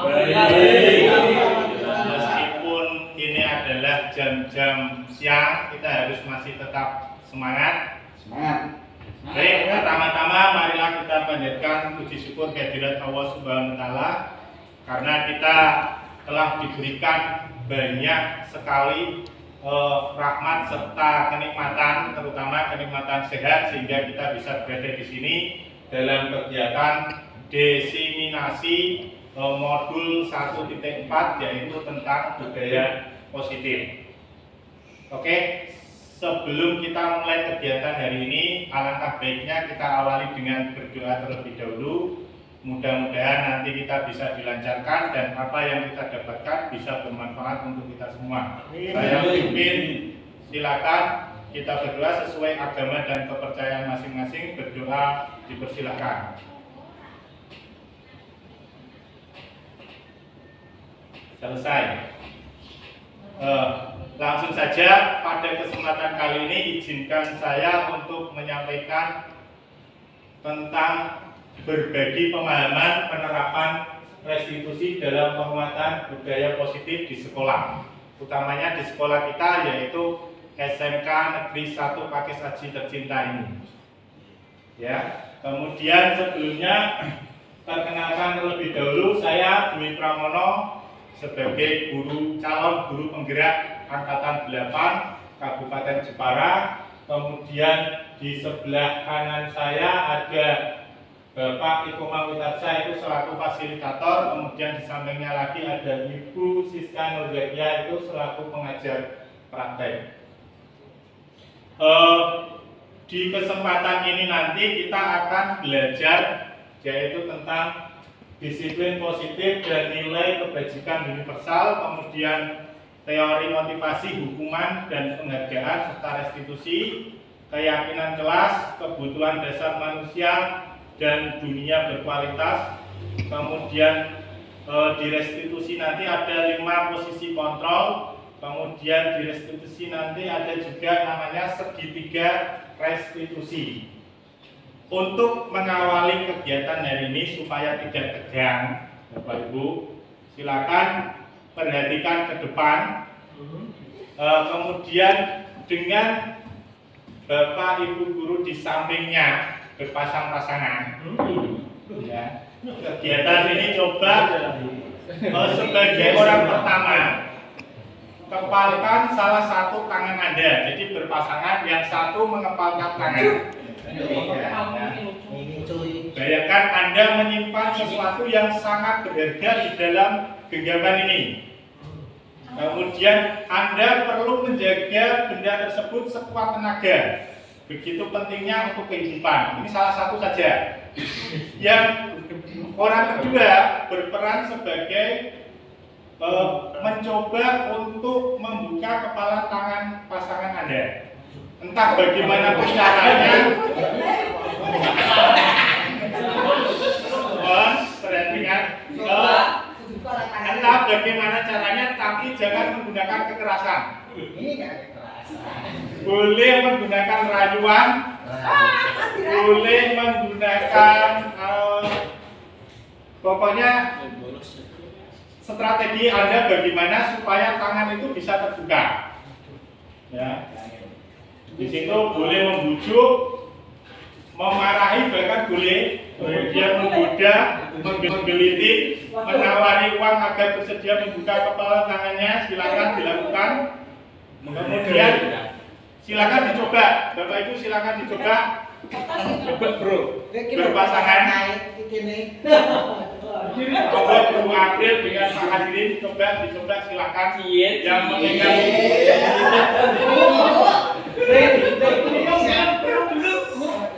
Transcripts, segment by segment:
Baik. Meskipun ini adalah jam-jam siang, kita harus masih tetap semangat. Baik, pertama-tama marilah kita panjatkan puji syukur kehadirat Allah Subhanahu wa Ta'ala karena kita telah diberikan banyak sekali rahmat serta kenikmatan, terutama kenikmatan sehat sehingga kita bisa berada di sini dalam kegiatan diseminasi modul 1.4 yaitu tentang budaya positif. Oke, sebelum kita mulai kegiatan hari ini, alangkah baiknya kita awali dengan berdoa terlebih dahulu. Mudah-mudahan nanti kita bisa dilancarkan dan apa yang kita dapatkan bisa bermanfaat untuk kita semua. Saya pimpin, silakan kita berdoa sesuai agama dan kepercayaan masing-masing. Berdoa dipersilakan. Selesai. Langsung saja pada kesempatan kali ini izinkan saya untuk menyampaikan tentang berbagi pemahaman penerapan restitusi dalam penguatan budaya positif di sekolah, utamanya di sekolah kita yaitu SMK Negeri 1 Pakis Haji tercinta ini. Ya, kemudian sebelumnya perkenalkan terlebih dahulu saya Dwi Pramono sebagai calon guru penggerak angkatan 8 Kabupaten Jepara. Kemudian di sebelah kanan saya ada Bapak Iko Mawitarsa itu selaku fasilitator. Kemudian di sampingnya lagi ada Ibu Siska Nurzakia itu selaku pengajar praktek. Di kesempatan ini nanti kita akan belajar yaitu tentang disiplin positif dan nilai kebajikan universal, kemudian teori motivasi, hukuman dan penghargaan serta restitusi, keyakinan kelas, kebutuhan dasar manusia dan dunia berkualitas. Kemudian di restitusi nanti ada 5 posisi kontrol. Kemudian di restitusi nanti ada juga namanya segitiga restitusi. Untuk mengawali kegiatan hari ini supaya tidak tegang, Bapak Ibu, silakan perhatikan ke depan. Kemudian dengan Bapak Ibu guru di sampingnya berpasang-pasangan. Ya. Kegiatan ini coba sebagai orang pertama kepalkan salah satu tangan Anda. Jadi berpasangan, yang satu mengepalkan tangan. Bayangkan Anda menyimpan sesuatu yang sangat berharga di dalam genggaman ini. Kemudian Anda perlu menjaga benda tersebut sekuat tenaga. Begitu pentingnya untuk kehidupan. Ini salah satu saja. Yang orang kedua berperan sebagai mencoba untuk membuka kepala tangan pasangan Anda. Entah bagaimana caranya. Perhatikan. Entah bagaimana caranya, tapi jangan menggunakan kekerasan. Boleh menggunakan rayuan, boleh menggunakan pokoknya strategi Anda bagaimana supaya tangan itu bisa terbuka. Ya. Di situ boleh membujuk, memarahi bahkan boleh, kemudian menggoda, menggelitik, menawari uang agar bersedia membuka kepala tangannya, silakan dilakukan. Kemudian silakan dicoba, Bapak Ibu silakan dicoba. Coba bro, berpasangan. Coba Bro April dengan Pak Hadirin dicoba silakan. Yang mengingat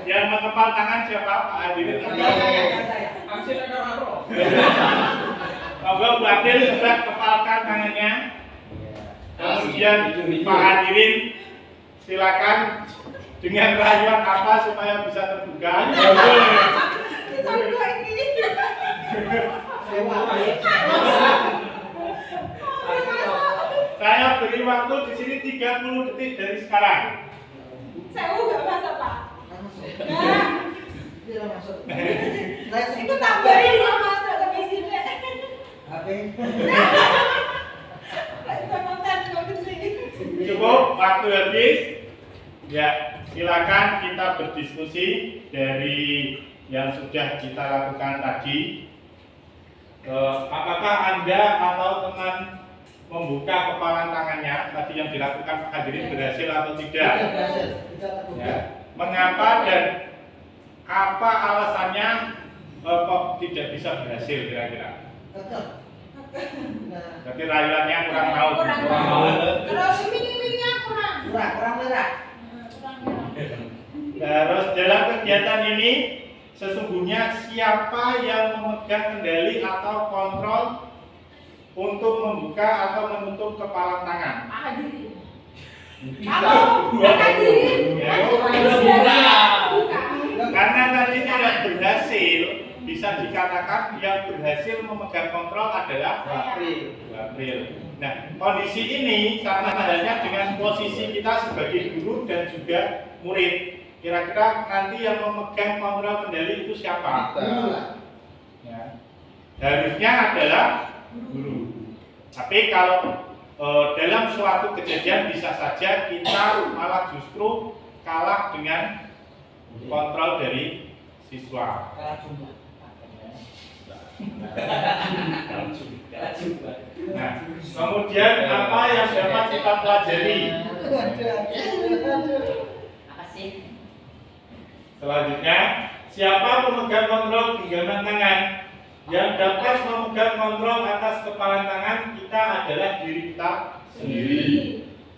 yang mengepal tangan siapa? Pak Hadirin. Coba Bu April coba kepalkan tangannya. Kemudian Pak Hadirin silakan dengan rayuan apa supaya bisa terbuka. Saya beri waktu di sini 30 detik dari sekarang. Saya nggak masak Pak. Itu tambahin sama masak di sini. waktu habis. Ya, silakan kita berdiskusi dari yang sudah kita lakukan tadi. Apakah Anda atau teman membuka kepalan tangannya tadi yang dilakukan Pak Hadirin berhasil atau tidak? Ya. Mengapa dan apa alasannya kok tidak bisa berhasil kira-kira? Berarti rayuannya kurang mau. Terus mini-mininya kurang. Terus dalam kegiatan ini sesungguhnya siapa yang memegang kendali atau kontrol untuk membuka atau menutup kepalan tangan? Karena tadi tidak berhasil, bisa dikatakan yang berhasil memegang kontrol adalah April. Nah, kondisi ini sama halnya dengan posisi kita sebagai guru dan juga murid. Kira-kira nanti yang memegang kontrol kendali itu siapa? Ya. Harusnya adalah guru. Tapi kalau dalam suatu kejadian bisa saja kita malah justru kalah dengan kontrol dari siswa. Nah, kemudian apa yang dapat kita pelajari? Selanjutnya, siapa pemegang kontrol genggaman tangan? Yang dapat memegang kontrol atas kepalan tangan kita adalah diri kita sendiri.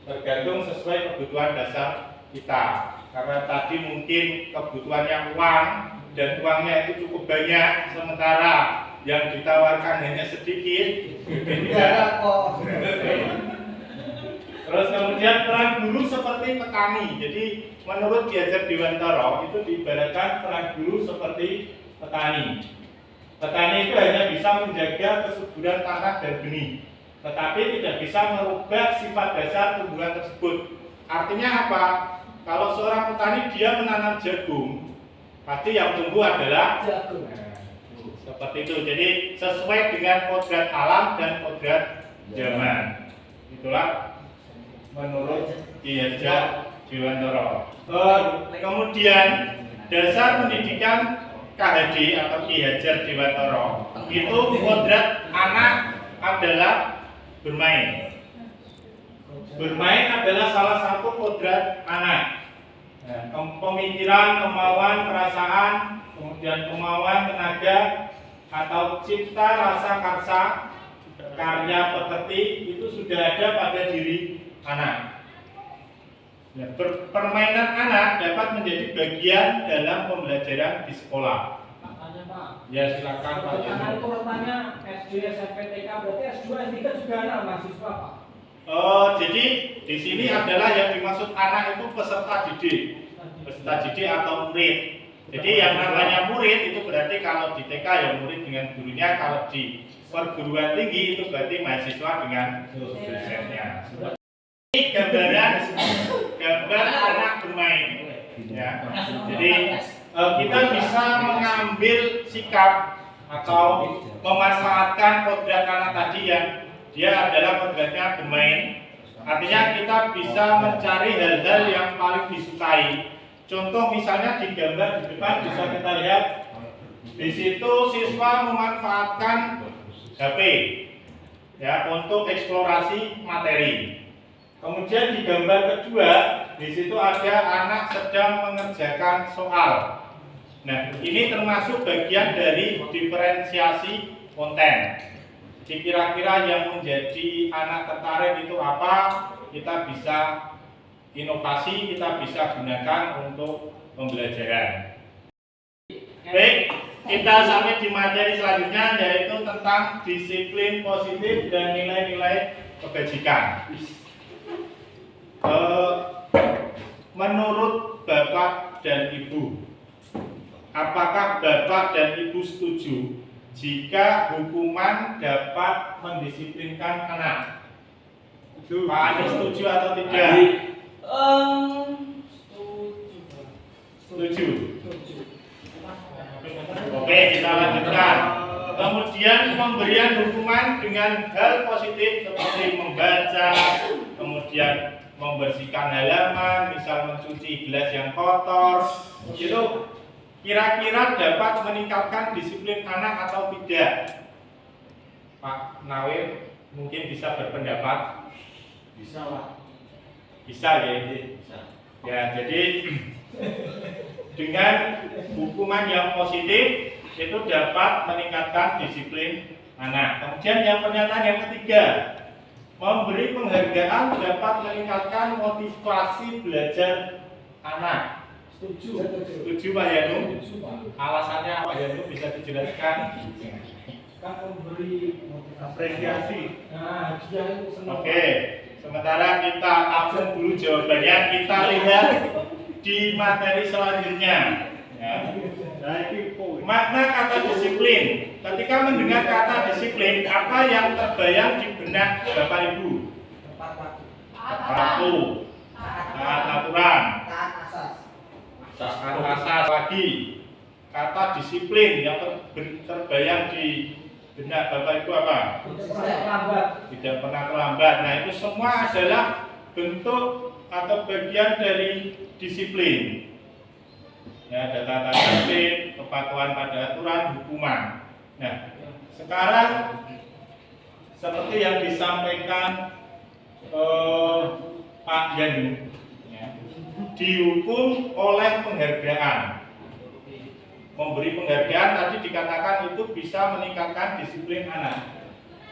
Tergantung sesuai kebutuhan dasar kita. Karena tadi mungkin kebutuhannya uang dan uangnya itu cukup banyak, sementara yang ditawarkan hanya sedikit. Terus kemudian peran guru seperti petani. Jadi menurut Ki Hajar Dewantara itu diibaratkan peran guru seperti petani. Petani itu hanya bisa menjaga kesuburan tanah dan benih, tetapi tidak bisa merubah sifat dasar tumbuhan tersebut. Artinya apa? Kalau seorang petani dia menanam jagung, pasti yang tumbuh adalah jagung. Seperti itu. Jadi sesuai dengan kodrat alam dan kodrat zaman. Itulah menurut Ki Hajar Dewantara. Kemudian dasar pendidikan KHD atau Ki Hajar Dewantara itu kodrat anak adalah bermain. Bermain adalah salah satu kodrat anak. Pemikiran, kemauan, perasaan, kemudian kemauan, tenaga, atau cipta, rasa, karsa, karya, pekerti itu sudah ada pada diri anak. Permainan anak dapat menjadi bagian dalam pembelajaran di sekolah. Ya silakan Pak. Itu katanya SD, SMP, TK, berarti S2, SD kan juga anak mahasiswa Pak. Jadi di sini adalah yang dimaksud anak itu peserta didik atau murid. Jadi yang namanya murid itu berarti kalau di TK ya murid dengan gurunya, kalau di perguruan tinggi itu berarti mahasiswa dengan dosennya. Ini gambar anak bermain. Ya. Jadi kita bisa mengambil sikap atau memanfaatkan kodrat anak tadi yang dia adalah kodratnya bermain. Artinya kita bisa mencari hal-hal yang paling disukai. Contoh misalnya di gambar di depan bisa kita lihat di situ siswa memanfaatkan HP ya untuk eksplorasi materi. Kemudian di gambar kedua di situ ada anak sedang mengerjakan soal. Nah, ini termasuk bagian dari diferensiasi konten. Jadi kira-kira yang menjadi anak tertarik itu apa? Kita bisa inovasi, kita bisa gunakan untuk pembelajaran. Baik, kita sampai di materi selanjutnya yaitu tentang disiplin positif dan nilai-nilai kebajikan. Menurut Bapak dan Ibu, apakah Bapak dan Ibu setuju jika hukuman dapat mendisiplinkan anak? Pak Adi setuju atau tidak? Setuju. Oke, kita lanjutkan. Kemudian pemberian hukuman dengan hal positif seperti membaca, kemudian membersihkan halaman, misal mencuci gelas yang kotor, itu kira-kira dapat meningkatkan disiplin anak atau tidak? Pak Nawir mungkin bisa berpendapat. Bisa lah. Bisa ya. Bisa. Ya, jadi dengan hukuman yang positif itu dapat meningkatkan disiplin anak. Kemudian yang pernyataan yang ketiga, memberi penghargaan dapat meningkatkan motivasi belajar anak. Setuju. Setuju Pak Yanu? Setuju, Pak. Alasannya Pak Yanu bisa dijelaskan? Kan memberi Apresiasi. Nah, dia itu senang. Oke, sementara kita tabung dulu jawabannya, kita lihat di materi selanjutnya. Ya. Makna kata disiplin. Ketika mendengar kata disiplin, apa yang terbayang di benak Bapak Ibu? Tepat waktu, taat aturan, taat asas lagi. Kata disiplin yang terbayang di benak Bapak Ibu apa? Tidak pernah terlambat. Nah, itu semua adalah bentuk atau bagian dari disiplin. Ya, ada tata tertib, kepatuhan pada aturan, hukuman. Nah, sekarang seperti yang disampaikan Pak Yanu, ya, dihukum oleh penghargaan. Memberi penghargaan tadi dikatakan itu bisa meningkatkan disiplin anak.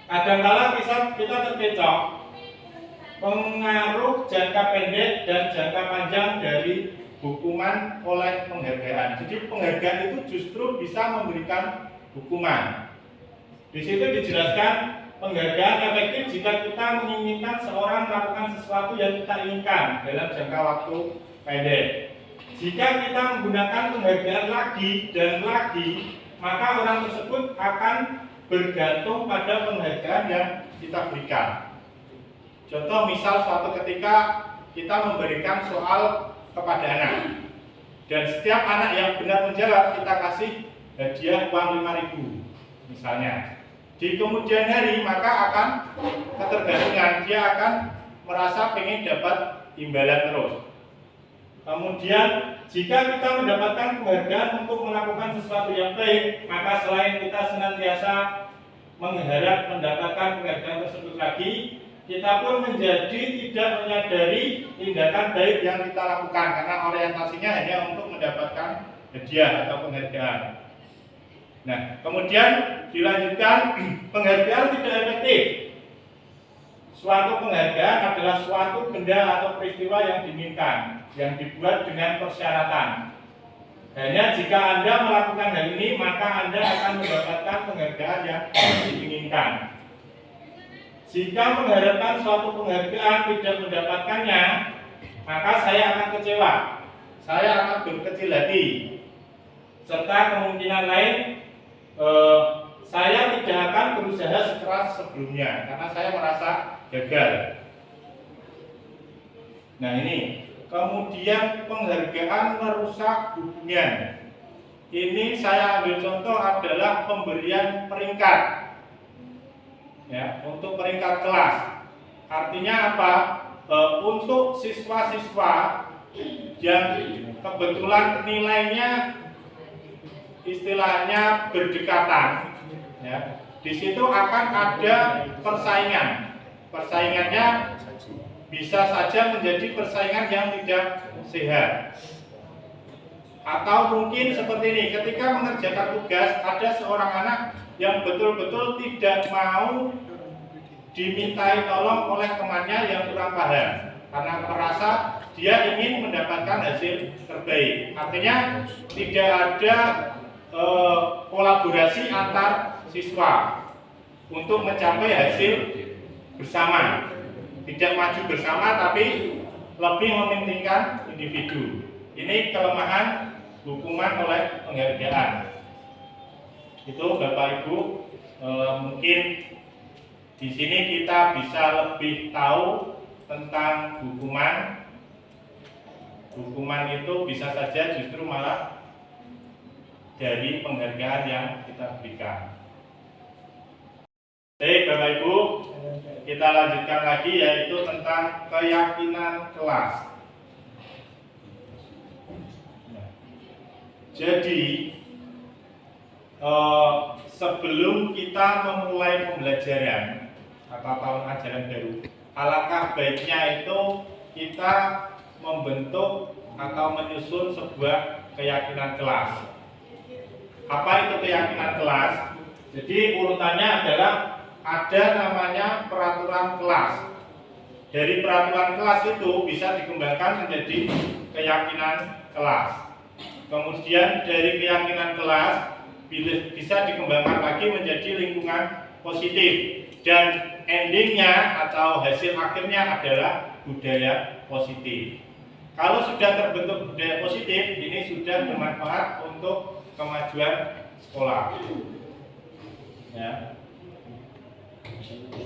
Kadang-kala kita terkecoh pengaruh jangka pendek dan jangka panjang dari hukuman oleh penghargaan. Jadi penghargaan itu justru bisa memberikan hukuman. Di situ dijelaskan penghargaan efektif jika kita menginginkan seorang melakukan sesuatu yang kita inginkan dalam jangka waktu pendek. Jika kita menggunakan penghargaan lagi dan lagi, maka orang tersebut akan bergantung pada penghargaan yang kita berikan. Contoh misal suatu ketika kita memberikan soal kepada anak, dan setiap anak yang benar menjawab kita kasih hadiah uang 5.000 misalnya. Di kemudian hari maka akan ketergantungan, dia akan merasa ingin dapat imbalan terus. Kemudian jika kita mendapatkan penghargaan untuk melakukan sesuatu yang baik, maka selain kita senantiasa mengharap mendapatkan penghargaan tersebut lagi, kita pun menjadi tidak menyadari tindakan baik yang kita lakukan karena orientasinya hanya untuk mendapatkan hadiah atau penghargaan. Nah, kemudian dilanjutkan, penghargaan tidak efektif. Suatu penghargaan adalah suatu benda atau peristiwa yang diinginkan, yang dibuat dengan persyaratan. Hanya jika Anda melakukan hal ini, maka Anda akan mendapatkan penghargaan yang diinginkan. Jika mengharapkan suatu penghargaan tidak mendapatkannya, maka saya akan kecewa, saya akan berkecil hati, serta kemungkinan lain saya tidak akan berusaha sekeras sebelumnya karena saya merasa gagal. Nah ini, kemudian penghargaan merusak hubungan. Ini saya ambil contoh adalah pemberian peringkat. Ya, untuk peringkat kelas. Artinya apa? Untuk siswa-siswa yang kebetulan nilainya istilahnya berdekatan, ya, di situ akan ada persaingan. Persaingannya bisa saja menjadi persaingan yang tidak sehat. Atau mungkin seperti ini, ketika mengerjakan tugas ada seorang anak yang betul-betul tidak mau dimintai tolong oleh temannya yang kurang paham karena merasa dia ingin mendapatkan hasil terbaik. Artinya tidak ada kolaborasi antar siswa untuk mencapai hasil bersama. Tidak maju bersama tapi lebih mementingkan individu. Ini kelemahan hukuman oleh penghargaan. Itu Bapak Ibu, mungkin di sini kita bisa lebih tahu tentang hukuman. Hukuman itu bisa saja justru malah dari penghargaan yang kita berikan. Baik Bapak Ibu, kita lanjutkan lagi, yaitu tentang keyakinan kelas. Jadi sebelum kita memulai pembelajaran atau tahun ajaran baru, alangkah baiknya itu kita membentuk atau menyusun sebuah keyakinan kelas. Apa itu keyakinan kelas? Jadi urutannya adalah ada namanya peraturan kelas. Dari peraturan kelas itu bisa dikembangkan menjadi keyakinan kelas. Kemudian dari keyakinan kelas bisa dikembangkan lagi menjadi lingkungan positif, dan endingnya atau hasil akhirnya adalah budaya positif. Kalau sudah terbentuk budaya positif, ini sudah bermanfaat untuk kemajuan sekolah. Ya.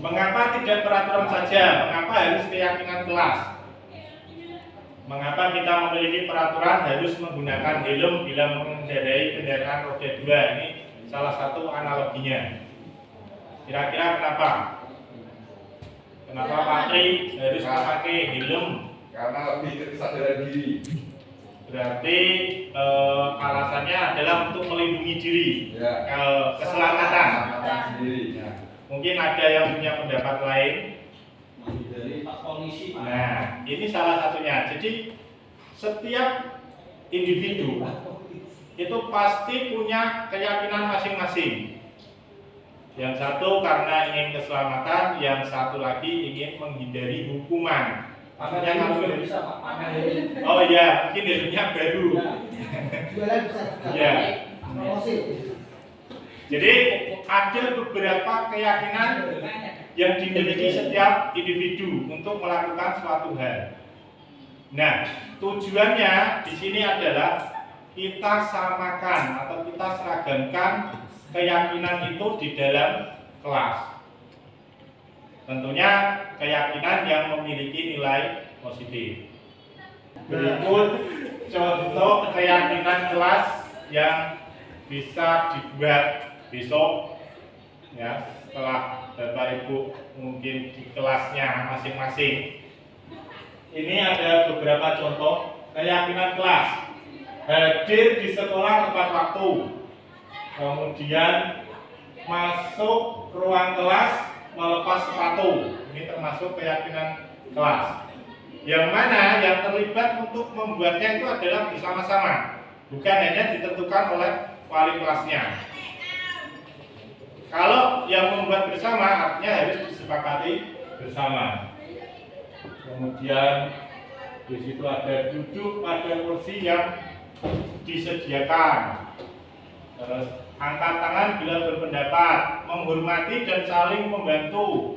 Mengapa tidak peraturan saja? Mengapa harus keyakinan kelas? Mengapa kita memiliki peraturan harus menggunakan helm bila mengendarai kendaraan roda 2? Ini salah satu analoginya. Kira-kira kenapa? Kenapa Pak Tri harus memakai helm? Karena lebih kesadaran diri. Berarti alasannya adalah untuk melindungi diri, Ya. Keselamatan. Diri. Ya. Mungkin ada yang punya pendapat lain. Dari Pak Polisi, Pak. Nah, ini salah satunya. Jadi setiap individu itu pasti punya keyakinan masing-masing. Yang satu karena ingin keselamatan, yang satu lagi ingin menghindari hukuman. Maksudnya kalau bisa Pak pakai. oh iya, mungkin helmnya baru. Jualan bisa juga. Ya. Promosi. Jadi ada beberapa keyakinan yang dimiliki setiap individu untuk melakukan suatu hal. Nah, tujuannya di sini adalah kita samakan atau kita seragamkan keyakinan itu di dalam kelas. Tentunya keyakinan yang memiliki nilai positif. Berikut contoh keyakinan kelas yang bisa dibuat besok, ya, setelah Bapak Ibu mungkin di kelasnya masing-masing. Ini ada beberapa contoh keyakinan kelas. Hadir di sekolah tepat waktu, kemudian masuk ruang kelas melepas sepatu. Ini termasuk keyakinan kelas. Yang mana yang terlibat untuk membuatnya itu adalah bersama-sama, bukan hanya ditentukan oleh wali kelasnya. Kalau yang membuat bersama artinya harus disepakati bersama. Kemudian di situ ada duduk pada kursi yang disediakan. Terus angkat tangan bila berpendapat, menghormati dan saling membantu.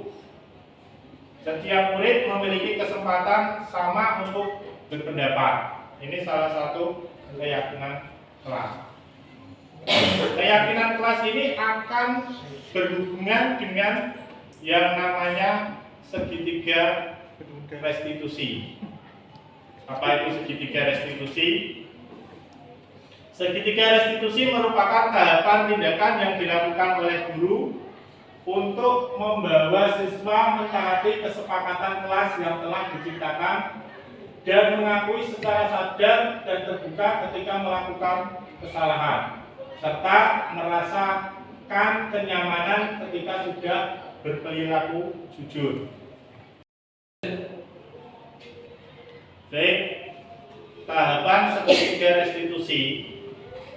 Setiap murid memiliki kesempatan sama untuk berpendapat. Ini salah satu keyakinan kelas. Keyakinan kelas ini akan berhubungan dengan yang namanya segitiga restitusi. Apa itu segitiga restitusi? Segitiga restitusi merupakan tahapan tindakan yang dilakukan oleh guru untuk membawa siswa mentaati kesepakatan kelas yang telah diciptakan dan mengakui secara sadar dan terbuka ketika melakukan kesalahan, serta merasakan kenyamanan ketika sudah berperilaku jujur. Baik, tahapan segitiga restitusi,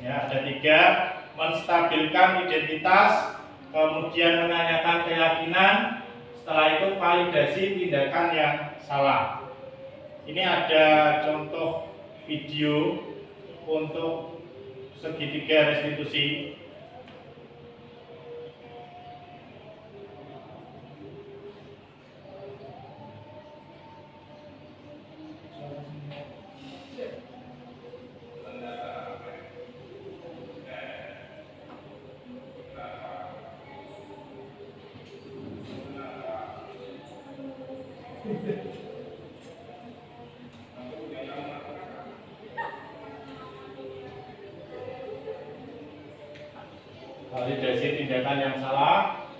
ya, ada 3: menstabilkan identitas, kemudian menanyakan keyakinan, setelah itu validasi tindakan yang salah. Ini ada contoh video untuk segitiga restitusi. Validasi tindakan yang salah.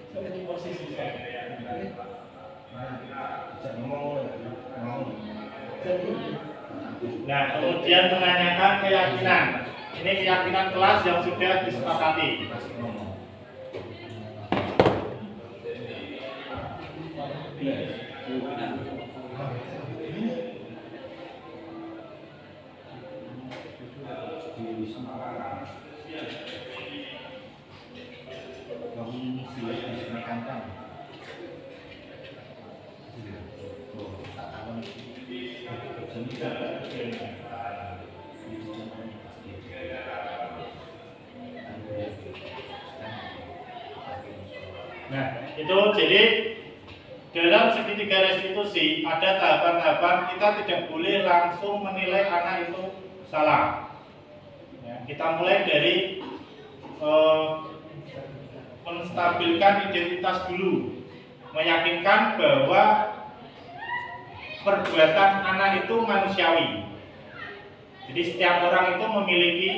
Seperti posisi saya. Nah, kemudian menanyakan keyakinan. Ini keyakinan kelas yang sudah disepakati. Nah, itu jadi dalam segitiga restitusi ada tahapan-tahapan. Kita tidak boleh langsung menilai anak itu salah. Ya, kita mulai dari menstabilkan identitas dulu, meyakinkan bahwa perbuatan anak itu manusiawi. Jadi setiap orang itu memiliki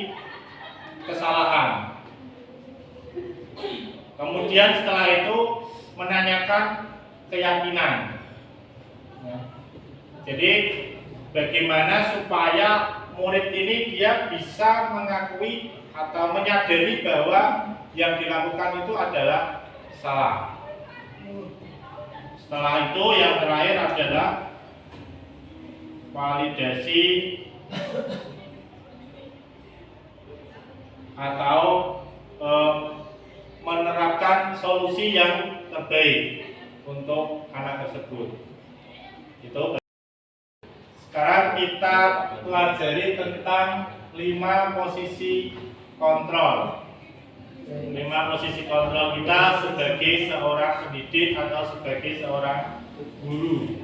kesalahan. Kemudian setelah itu menanyakan keyakinan. Jadi bagaimana supaya murid ini dia bisa mengakui atau menyadari bahwa yang dilakukan itu adalah salah. Setelah itu yang terakhir adalah validasi atau menerapkan solusi yang terbaik untuk anak tersebut. Itu. Sekarang kita pelajari tentang 5 posisi kontrol. 5 posisi kontrol kita sebagai seorang pendidik atau sebagai seorang guru.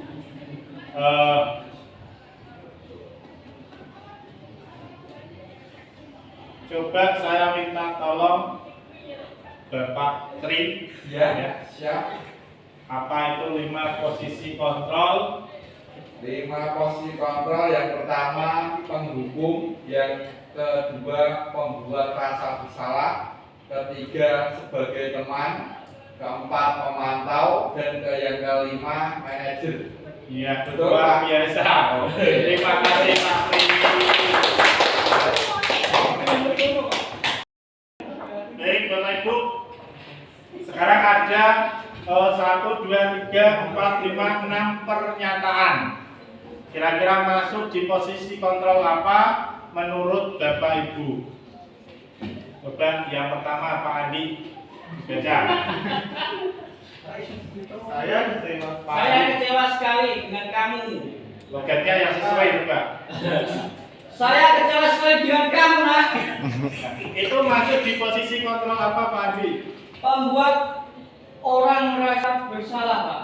Coba saya minta tolong Bapak Tri, Ya, siap. apa itu 5 posisi kontrol? 5 posisi kontrol, yang pertama penghukum, yang kedua pembuat rasa bersalah, ketiga sebagai teman, keempat pemantau, dan yang kelima manajer. Iya, Betul, luar Pak. biasa. Terima kasih Pak Tri. Baik Bapak Ibu, sekarang ada 1, 2, 3, 4, 5, 6 pernyataan. Kira-kira masuk di posisi kontrol apa menurut Bapak Ibu? Coba yang pertama Pak Andi baca. Saya diterima Pak Saya Andi. kecewa sekali dengan kamu. Logatnya yang sesuai coba. Saya kecewa sekali dengan kamu, Nak. Itu masuk di posisi kontrol apa Pak Andi? Membuat orang merasa bersalah, Pak.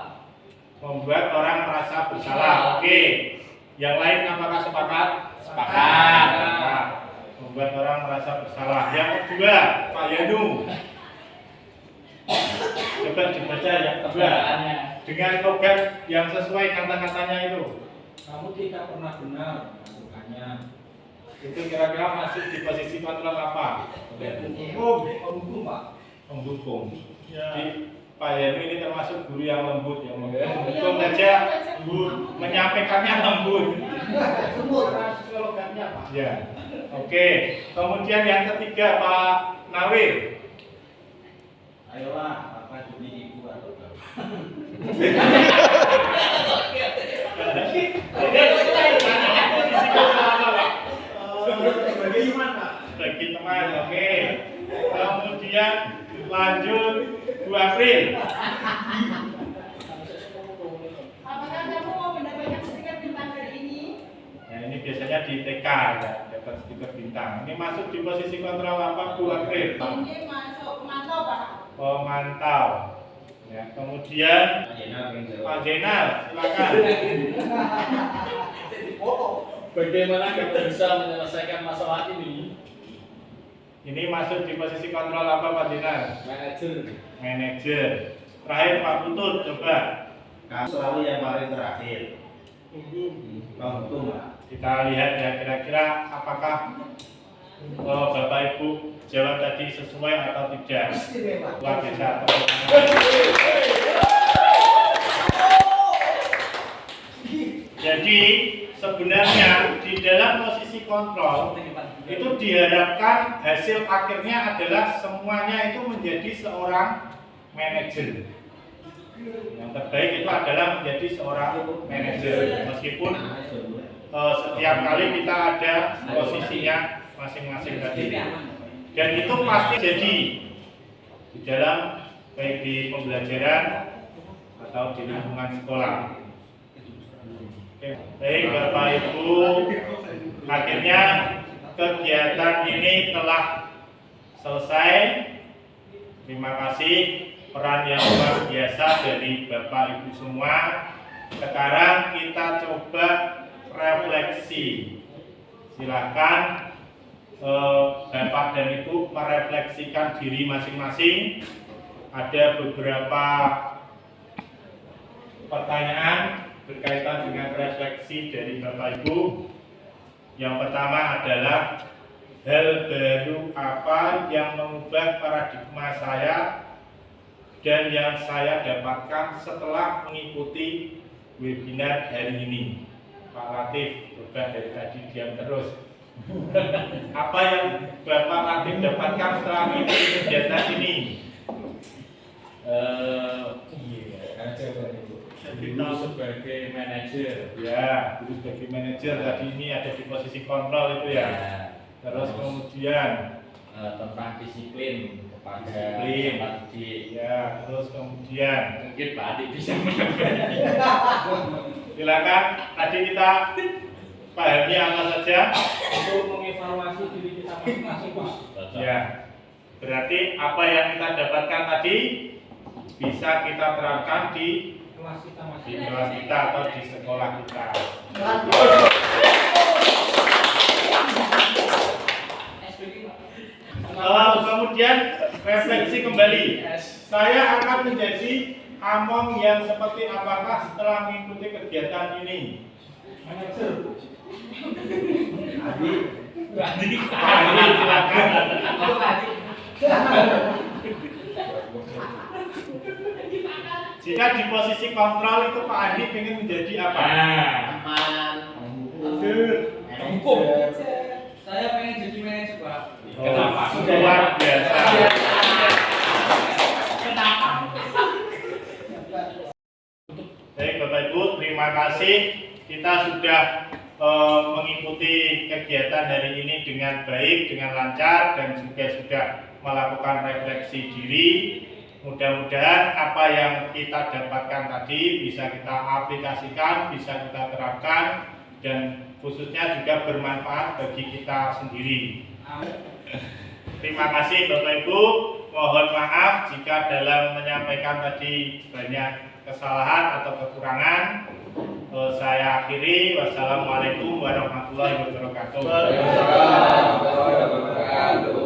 Membuat orang merasa bersalah. Oke. Yang lain apakah sepakat? Sepakat. Sepakat. Membuat orang merasa bersalah. Yang kedua, Pak Yanu. Coba dibaca yang kedua. Dengan logat yang sesuai kata-katanya itu. Kamu tidak pernah benar melakukannya. Itu kira-kira masuk di posisi kontrol apa? Hukum, Pak. Mendukung. Jadi Pak Yanu ini termasuk guru yang lembut, yang mendukung saja, menyampaikannya lembut. Semut. Slogannya, Pak. Ya, oke. Kemudian yang ketiga Pak Nawir. Ayolah, apa demi ibu atau bapak? Sebagai iman, Pak. Bagi teman, oke. Kemudian lanjut 2 April. Apakah kamu mau mendapatkan stiker bintang hari ini? Nah ini biasanya di TK ya, dapat stiker bintang. Ini masuk di posisi kontrol apa 2 April? Ini masuk pemantau, Pak. Pemantau. Ya, kemudian Pak Jenal, silakan. Bagaimana kita bisa menyelesaikan masalah ini? Ini masuk di posisi kontrol apa Pak Jenal? Manajer. Manajer. Terakhir Pak Putut, coba. Kamu selalu yang paling terakhir. Penghukum, Pak. Kita lihat ya kira-kira apakah Bapak Ibu jawab tadi sesuai atau tidak? Istimewa. Luar biasa. Jadi sebenarnya di dalam posisi kontrol itu diharapkan hasil akhirnya adalah semuanya itu menjadi seorang manajer. Yang terbaik itu adalah menjadi seorang manajer, meskipun setiap kali kita ada posisinya masing-masing tadi. Dan itu pasti jadi di dalam baik di pembelajaran atau di lingkungan sekolah. Oke, baik Bapak Ibu, akhirnya kegiatan ini telah selesai. Terima kasih peran yang luar biasa dari Bapak Ibu semua. Sekarang kita coba refleksi. Silakan Bapak dan Ibu merefleksikan diri masing-masing. Ada beberapa pertanyaan berkaitan dengan refleksi dari Bapak Ibu. Yang pertama adalah hal baru apa yang mengubah paradigma saya dan yang saya dapatkan setelah mengikuti webinar hari ini. Pak Latif, coba dari tadi diam terus. Apa yang Bapak Latif dapatkan setelah mengikuti kegiatan ini? Kita sebagai manajer. Ya, dulu sebagai manajer tadi ini ada di posisi kontrol itu ya. Terus kemudian tentang disiplin kepada disiplin. tempat didik. Ya, terus kemudian Mungkin Pak Adi bisa menambah. silakan tadi kita pahami apa saja. Untuk mengevaluasi diri kita masing-masing, Pak. Ya, berarti apa yang kita dapatkan tadi bisa kita terapkan di Kelas kita masing kelas kita atau di sekolah kita. Kemudian refleksi kembali. Saya akan menjadi Among yang seperti apakah setelah mengikuti kegiatan ini? manajer. Adi, silakan. Jika di posisi kontrol itu Pak Adi ingin menjadi apa? Aman. Hukum. Saya pengen jadi manajer, Pak. Kenapa? Luar biasa. Kenapa? Baik Bapak Ibu, terima kasih. Kita sudah mengikuti kegiatan hari ini dengan baik, dengan lancar, dan juga sudah melakukan refleksi diri. Mudah-mudahan apa yang kita dapatkan tadi bisa kita aplikasikan, bisa kita terapkan, dan khususnya juga bermanfaat bagi kita sendiri. Terima kasih Bapak Ibu. Mohon maaf jika dalam menyampaikan tadi banyak kesalahan atau kekurangan. Saya akhiri. Wassalamualaikum warahmatullahi wabarakatuh. Waalaikumsalam warahmatullahi wabarakatuh.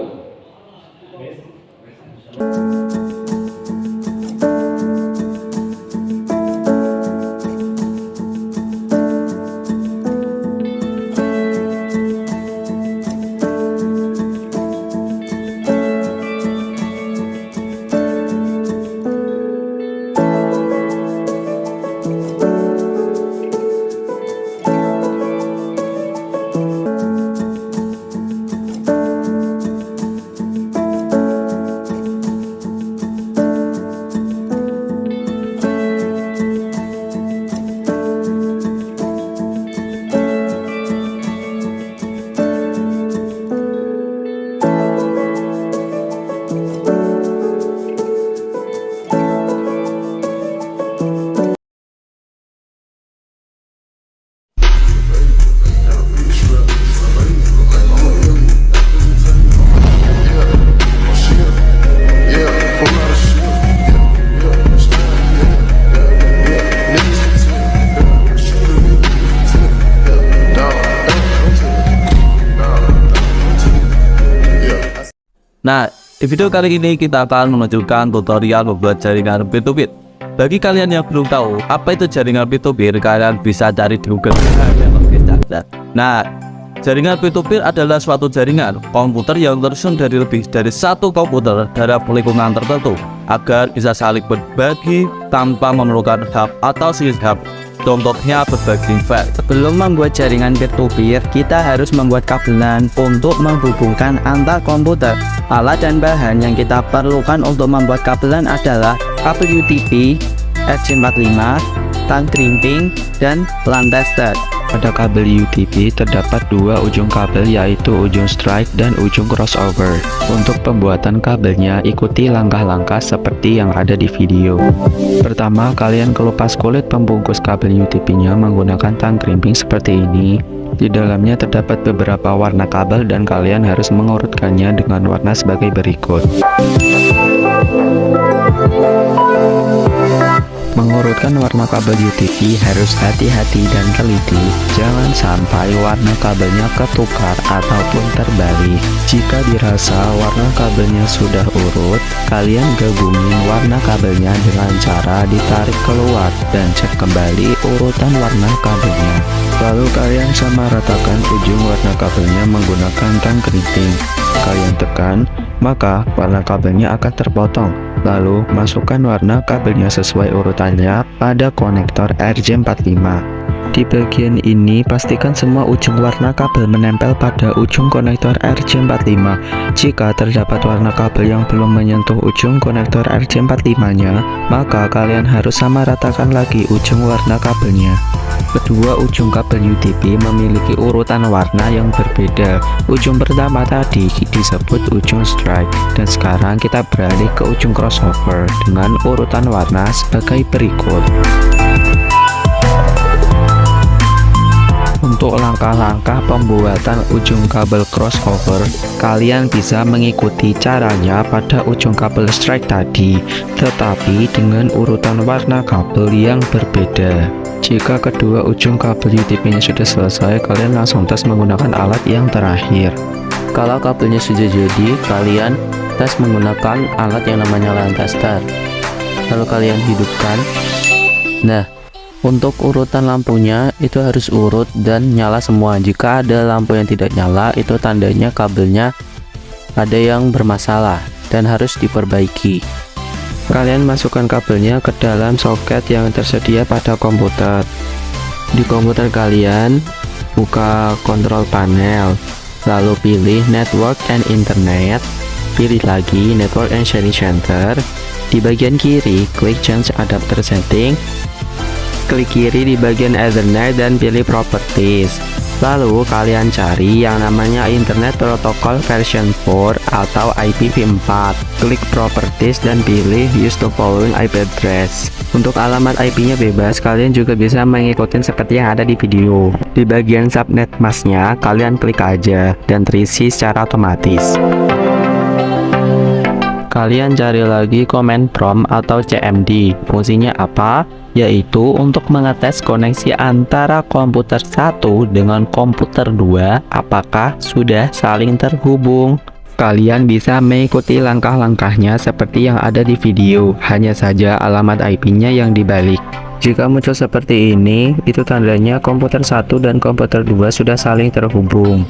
Nah, di video kali ini kita akan menunjukkan tutorial membuat jaringan peer-to-peer. Bagi kalian yang belum tahu apa itu jaringan peer-to-peer, kalian bisa cari di Google. Nah, Jaringan peer-to-peer adalah suatu jaringan komputer yang tersusun dari lebih dari satu komputer dalam lingkungan tertentu agar bisa saling berbagi tanpa memerlukan hub atau situs hub. Contohnya berbagi file. Sebelum membuat jaringan peer-to-peer, kita harus membuat kabelan untuk menghubungkan antar komputer. Alat dan bahan yang kita perlukan untuk membuat kabelan adalah kabel UTP, RJ45, tank crimping, dan LAN tester. Pada kabel UTP terdapat dua ujung kabel, yaitu ujung strike dan ujung crossover. Untuk pembuatan kabelnya, ikuti langkah-langkah seperti yang ada di video. Pertama, kalian kelupas kulit pembungkus kabel UTP-nya menggunakan tang crimping seperti ini. Di dalamnya terdapat beberapa warna kabel dan kalian harus mengurutkannya dengan warna sebagai berikut. Mengurutkan warna kabel UTP harus hati-hati dan teliti, jangan sampai warna kabelnya ketukar ataupun terbalik. Jika dirasa warna kabelnya sudah urut, kalian gabungin warna kabelnya dengan cara ditarik keluar dan cek kembali urutan warna kabelnya. Lalu kalian samaratakan ujung warna kabelnya menggunakan tang crimping. Kalian tekan, maka warna kabelnya akan terpotong. Lalu masukkan warna kabelnya sesuai urutannya pada konektor RJ45. Di bagian ini pastikan semua ujung warna kabel menempel pada ujung konektor RJ45. Jika terdapat warna kabel yang belum menyentuh ujung konektor RJ45-nya, maka kalian harus samaratakan lagi ujung warna kabelnya. Kedua ujung kabel UTP memiliki urutan warna yang berbeda. Ujung pertama tadi disebut ujung strike, dan sekarang kita beralih ke ujung crossover dengan urutan warna sebagai berikut. Untuk langkah-langkah pembuatan ujung kabel crossover, kalian bisa mengikuti caranya pada ujung kabel strike tadi, tetapi dengan urutan warna kabel yang berbeda. Jika kedua ujung kabel UTP-nya sudah selesai, kalian langsung tes menggunakan alat yang terakhir. Kalau kabelnya sudah jadi, kalian tes menggunakan alat yang namanya LAN tester. Lalu kalian hidupkan. Nah, untuk urutan lampunya itu harus urut dan nyala semua. Jika ada lampu yang tidak nyala, itu tandanya kabelnya ada yang bermasalah dan harus diperbaiki. Kalian masukkan kabelnya ke dalam soket yang tersedia pada komputer. Di komputer kalian, buka kontrol panel, lalu pilih Network and Internet, pilih lagi Network and Sharing Center. Di bagian kiri, klik Change Adapter Setting, klik kiri di bagian Ethernet dan pilih Properties. Lalu kalian cari yang namanya Internet Protocol version 4 atau IPv4. Klik Properties dan pilih Use the following IP address. Untuk alamat IP-nya bebas, kalian juga bisa mengikuti seperti yang ada di video. Di bagian subnet masknya, kalian klik aja dan terisi secara otomatis. Kalian cari lagi command prompt atau CMD. Fungsinya apa? Yaitu untuk mengetes koneksi antara komputer 1 dengan komputer 2 apakah sudah saling terhubung. Kalian bisa mengikuti langkah-langkahnya seperti yang ada di video, hanya saja alamat IP-nya yang dibalik. Jika muncul seperti ini, itu tandanya komputer 1 dan komputer 2 sudah saling terhubung.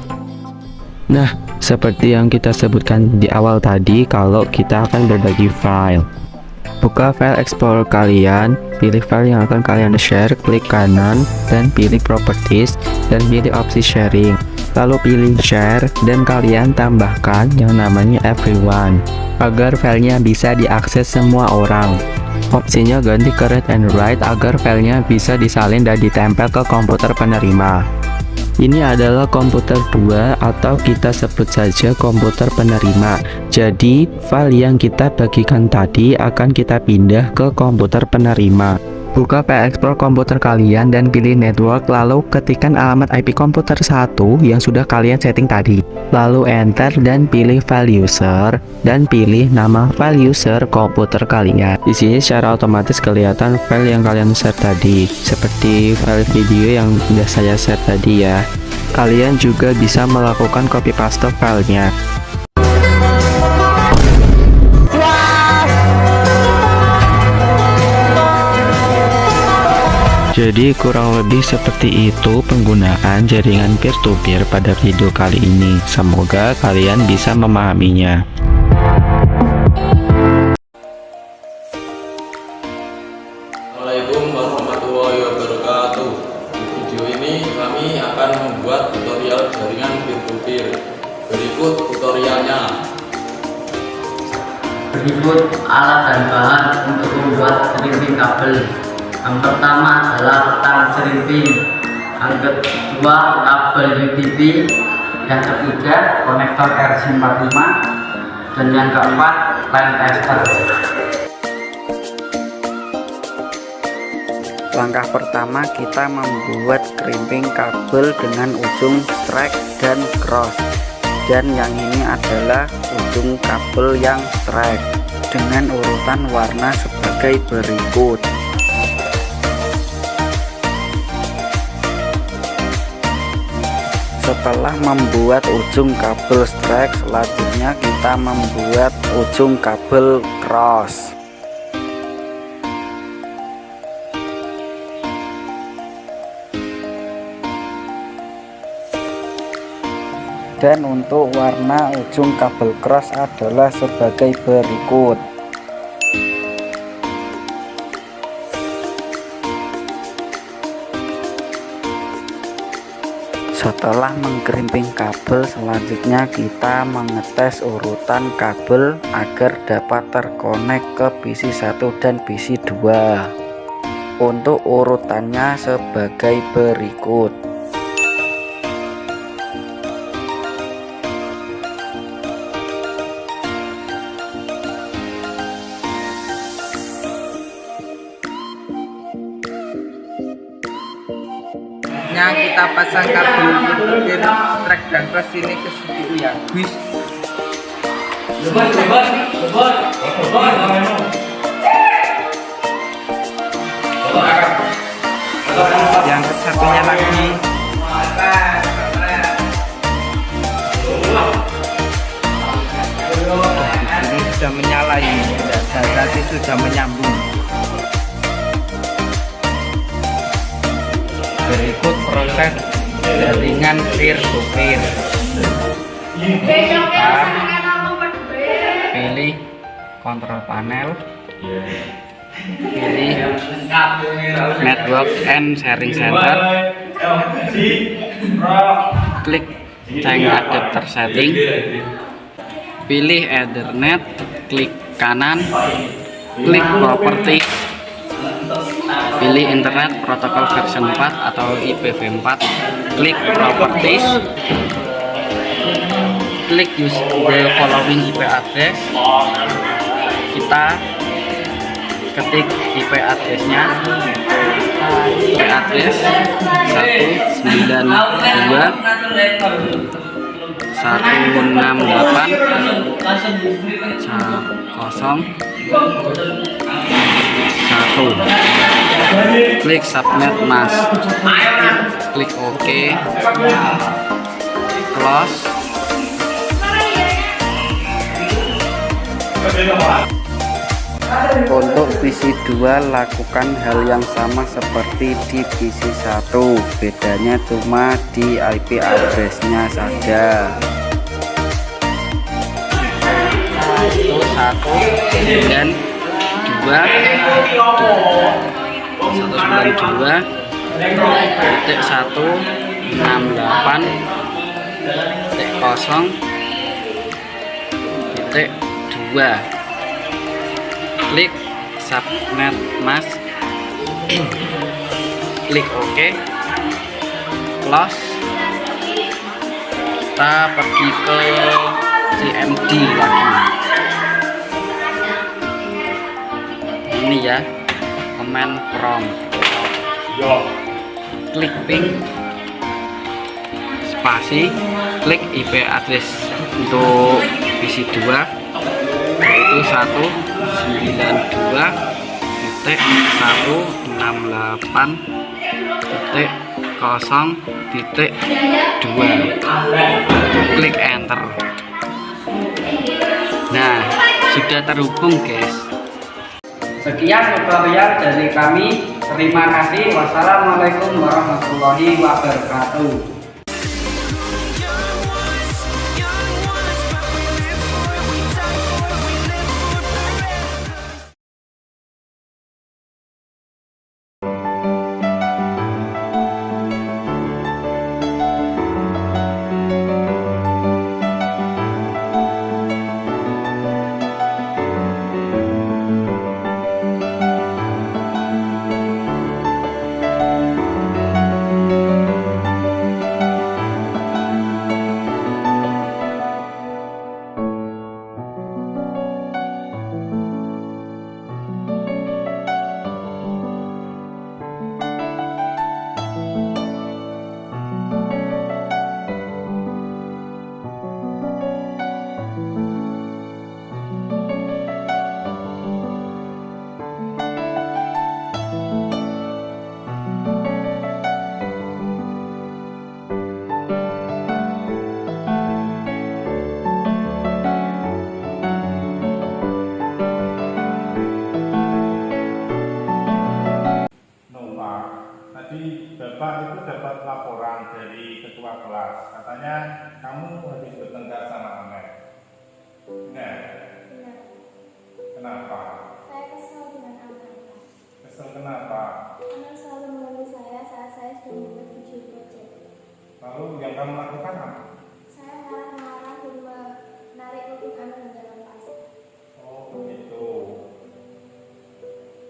Nah, seperti yang kita sebutkan di awal tadi, kalau kita akan berbagi file. Buka file explorer kalian, pilih file yang akan kalian share, klik kanan, dan pilih properties, dan pilih opsi sharing. Lalu pilih share, dan kalian tambahkan yang namanya everyone, agar filenya bisa diakses semua orang. Opsinya ganti ke read and write agar filenya bisa disalin dan ditempel ke komputer penerima. Ini adalah komputer 2 atau kita sebut saja komputer penerima. Jadi file yang kita bagikan tadi akan kita pindah ke komputer penerima. Buka file explorer komputer kalian dan pilih network, lalu ketikkan alamat IP komputer 1 yang sudah kalian setting tadi. Lalu enter dan pilih file user dan pilih nama file user komputer kalian. Di sini secara otomatis kelihatan file yang kalian share tadi, seperti file video yang sudah saya share tadi ya. Kalian juga bisa melakukan copy paste filenya. Jadi kurang lebih seperti itu penggunaan jaringan peer-to-peer pada video kali ini. Semoga kalian bisa memahaminya. Assalamualaikum warahmatullahi wabarakatuh. Di video ini kami akan membuat tutorial jaringan peer-to-peer. Berikut tutorialnya. Berikut alat dan bahan untuk membuat serimping kabel. Yang pertama adalah tang serimping, yang kedua kabel UTP, yang ketiga konektor RC45, dan yang keempat line tester. Langkah pertama kita membuat krimping kabel dengan ujung strike dan cross, dan yang ini adalah ujung kabel yang strike dengan urutan warna sebagai berikut. Setelah membuat ujung kabel strike, selanjutnya kita membuat ujung kabel cross. Dan untuk warna ujung kabel cross adalah sebagai berikut. Setelah mengkerimping kabel, selanjutnya kita mengetes urutan kabel agar dapat terkonek ke PC1 dan PC2. Untuk urutannya sebagai berikut. Kita pasang kabel peer-to-peer strike dan cross ini ke CPU ya, guys. Yang kesatunya lagi. Ini sudah menyala ini, tadi sudah menyambung. Berikut proses jaringan peer-to-peer. Pilih kontrol panel, pilih network and sharing center, klik change adapter setting, pilih Ethernet, klik kanan, klik property, pilih internet protokol version 4 atau IPv4, klik properties, klik use the following IP address. Kita ketik IP addressnya, IP address 192.168.0.1. Klik subnet mask, klik OK, close. Untuk PC2 lakukan hal yang sama seperti di PC1, bedanya cuma di IP addressnya saja. Itu 192.168.0.2. Klik subnet mask, klik OK, close. Kita pergi ke CMD lagi. Ini ya, command prompt. Klik ping, spasi, klik IP address untuk PC2 yaitu 192.168.0.2. Klik enter. Nah, sudah terhubung guys. Sekian tutorial dari kami. Terima kasih. Wassalamualaikum warahmatullahi wabarakatuh. Tadi Bapak itu dapat laporan dari ketua kelas, katanya kamu habis bertengkar sama Amer. Benar? Benar. Kenapa? Saya kesal dengan Amal. Kesel kenapa? Amal selalu mengganggu saya saat saya sedang membuat video project. Lalu yang kamu lakukan apa? Saya marah-marah dan menarik kuping Amal hingga lepas. Oh begitu.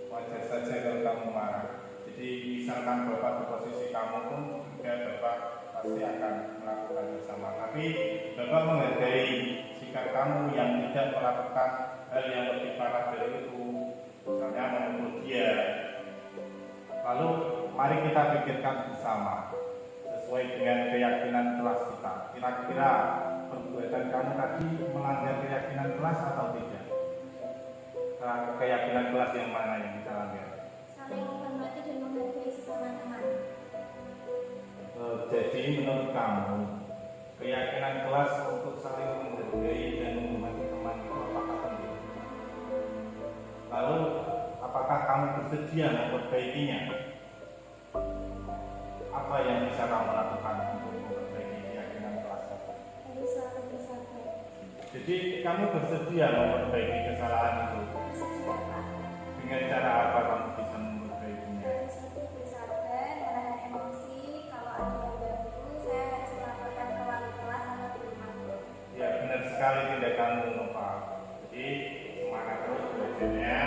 Wajar saja kalau kamu marah. Jadi misalkan Bapak di posisi kamu pun juga Bapak pasti akan melakukan yang sama. Tapi Bapak menghargai sikap kamu yang tidak melakukan hal yang lebih parah dari itu, misalnya memukul dia. Lalu mari kita pikirkan bersama sesuai dengan keyakinan kelas kita. Kira-kira perbuatan kamu tadi melanggar keyakinan kelas atau tidak? Keyakinan kelas yang mana yang kita langgar? Saling menghormati dan menghargai sesama teman. Jadi menurut kamu keyakinan kelas untuk saling menghargai dan menghormati teman itu apakah penting? Lalu apakah kamu bersedia memperbaikinya? Apa yang bisa kamu lakukan untuk memperbaiki keyakinan kelas? Harus selalu bersabar. Jadi kamu bersedia memperbaiki kesalahan itu? Bersedia, Pak. Dengan cara apa kamu bisa memperbaikinya? Harus lebih bersabar, menahan emosi. Kalau ada yang ganggu, saya harus melaporkan ke wali kelas atau di rumah. Ya benar sekali tindakanmu Nova. Jadi semangat terus belajarnya.